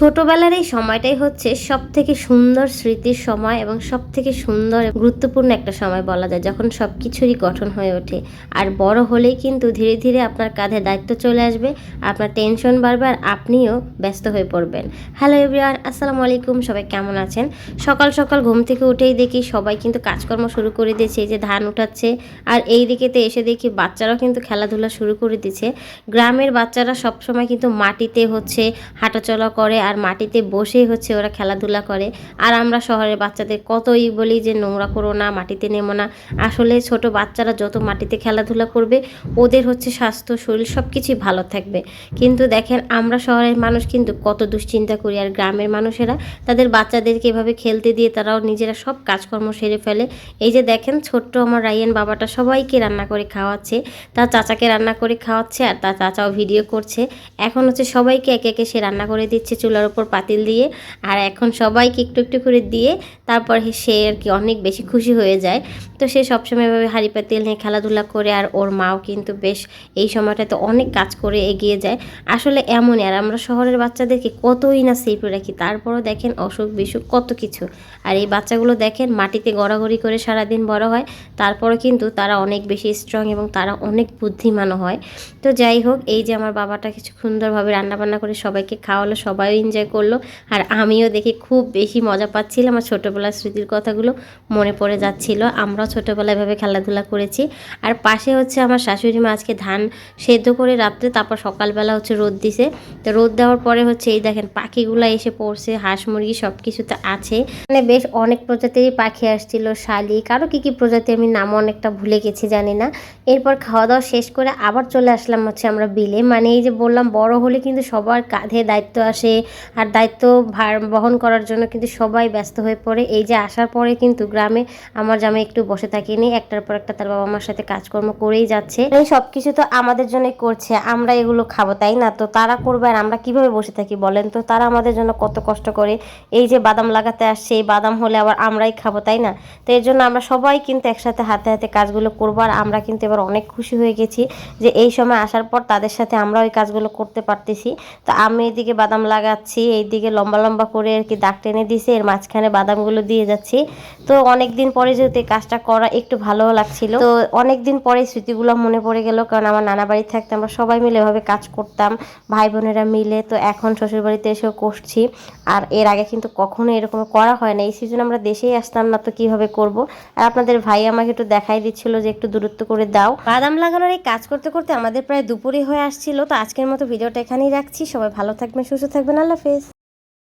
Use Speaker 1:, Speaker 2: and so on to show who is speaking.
Speaker 1: ছোটবেলার এই সময়টাই হচ্ছে সবথেকে সুন্দর স্মৃতির সময় এবং সবথেকে সুন্দর গুরুত্বপূর্ণ একটা সময় বলা যায়, যখন সব কিছুরই গঠন হয়ে ওঠে। আর বড় হলেই কিন্তু ধীরে ধীরে আপনার কাঁধে দায়িত্ব চলে আসবে, আপনার টেনশন বাড়বে আর আপনিও ব্যস্ত হয়ে পড়বেন। হ্যালো এভরিওয়ান, আসসালামু আলাইকুম। সবাই কেমন আছেন? সকাল সকাল ঘুম থেকে উঠেই দেখি সবাই কিন্তু কাজকর্ম শুরু করে দিয়েছে, এই যে ধান উঠাচ্ছে। আর এই দিকেতে এসে দেখি বাচ্চারাও কিন্তু খেলাধুলা শুরু করে দিচ্ছে। গ্রামের বাচ্চারা সবসময় কিন্তু মাটিতে হচ্ছে হাঁটাচলা করে আর মাটিতে বসেই হচ্ছে ওরা খেলাধুলা করে। আর আমরা শহরের বাচ্চাদের কতই বলি যে নোংরা করো না, মাটিতে নেমো না। আসলে ছোট বাচ্চারা যত মাটিতে খেলাধুলা করবে ওদের হচ্ছে স্বাস্থ্য শরীর সব কিছুই ভালো থাকবে। কিন্তু দেখেন আমরা শহরের মানুষ কিন্তু কত দুশ্চিন্তা করি, আর গ্রামের মানুষেরা তাদের বাচ্চাদেরকে এভাবে খেলতে দিয়ে তারাও নিজেরা সব কাজকর্ম সেরে ফেলে। এই যে দেখেন ছোট্ট আমার রায়ান বাবাটা সবাইকে রান্না করে খাওয়াচ্ছে, তার চাচাকে রান্না করে খাওয়াচ্ছে আর তার চাচাও ভিডিও করছে। এখন হচ্ছে সবাইকে একে একে সে রান্না করে দিচ্ছে চুলার উপর পাতিল দিয়ে। আর এখন সবাইকে একটু একটু করে দিয়ে তারপর সে আর কি অনেক বেশি খুশি হয়ে যায়। তো সে সবসময় এভাবে হাঁড়ি পাতিল নিয়ে খেলাধুলা করে, আর ওর মাও কিন্তু বেশ এই সময়টাতে অনেক কাজ করে এগিয়ে যায়। আসলে এমনই, আর আমরা শহরের বাচ্চাদেরকে কতই না সেফে রাখি, তারপরও দেখেন অসুখ বিসুখ কত কিছু। আর এই বাচ্চাগুলো দেখেন মাটিতে গড়াগড়ি করে সারাদিন বড় হয়, তারপরে কিন্তু তারা অনেক বেশি স্ট্রং এবং তারা অনেক বুদ্ধিমানও হয়। তো যাই হোক, এই যে আমার বাবাটা কিছু সুন্দরভাবে রান্নাবান্না করে সবাইকে খাওয়ালো, সবাইও এনজয় করলো। আর আমিও দেখে খুব বেশি মজা পাচ্ছিলাম, আমার ছোটোবেলার স্মৃতির কথাগুলো মনে পড়ে যাচ্ছিল। আমরাও ছোটোবেলায় এভাবে খেলাধুলা করেছি। আর পাশে হচ্ছে আমার শাশুড়ি মা আজকে ধান সেদ্ধ করে রাত্রে, তারপর সকালবেলা হচ্ছে রোদ দিছে। তো রোদ দেওয়ার পরে হচ্ছে এই দেখেন পাখিগুলো এসে পড়ছে, হাঁস মুরগি সব কিছু তো আছে, মানে বেশ অনেক প্রজাতিরই পাখি আসছিল, শালিক আরও কী কী প্রজাতি আমি নাম অনেকটা ভুলে গেছি জানি না। এরপর খাওয়া দাওয়া শেষ করে আবার চলে আসলাম হচ্ছে আমরা বিলে। মানে এই যে বললাম বড় হলে কিন্তু সবার কাঁধে দায়িত্ব আসে, আর দায়িত্ব ভার বহন করার জন্য কিন্তু সবাই ব্যস্ত হয়ে পড়ে। এই যে আসার পরে কিন্তু গ্রামে আমার জামাই একটু বসে থাকিনি, একটার পর একটা তার বাবা মার সাথে কাজকর্ম করেই যাচ্ছে। এই সব কিছু তো আমাদের জন্যই করছে, আমরা এগুলো খাবো তাই না? তো তারা করবে আর আমরা কিভাবে বসে থাকি বলেন তো? তারা আমাদের জন্য কত কষ্ট করে। এই যে বাদাম লাগাতে আসছে, এই বাদাম হলে আবার আমরাই খাবো তাই না? তো এর জন্য আমরা সবাই কিন্তু একসাথে হাতে হাতে কাজগুলো করবো। আর আমরা কিন্তু এবার অনেক খুশি হয়ে গেছি যে এই সময় আসার পর তাদের সাথে আমরা ওই কাজগুলো করতে পারতেছি। তো আমি এদিকে বাদাম লাগাচ্ছি, এইদিকে লম্বা লম্বা করে আর কি দাগ টেনে দিয়েছি, এর মাঝখানে বাদামগুলো দিয়ে যাচ্ছি। তো অনেক দিন পরে যেহেতু এই কাজটা করা একটু ভালো লাগছিল, তো অনেক দিন পরে স্মৃতিগুলো মনে পড়ে গেল। কারণ আমার নানা বাড়ি থাকতে আমরা সবাই মিলে এভাবে কাজ করতাম, ভাই বোনেরা মিলে। তো এখন শ্বশুর বাড়িতে এসেও করছি, আর এর আগে কিন্তু কখনো এরকম করা হয় না। এই সিজন আমরা দেশেই আসতাম না, তো কিভাবে করব। আর আপনাদের ভাই আমাকে একটু দেখাই দিচ্ছিল যে একটু দূরত্ব করে দাও। বাদাম লাগানোর এই কাজ করতে করতে আমাদের প্রায় দুপুরে হয়ে আসছিল। তো আজকের মতো ভিডিওটা এখানেই রাখছি। সবাই ভালো থাকবেন, সুস্থ থাকবেন, আল্লাহ হাফেজ।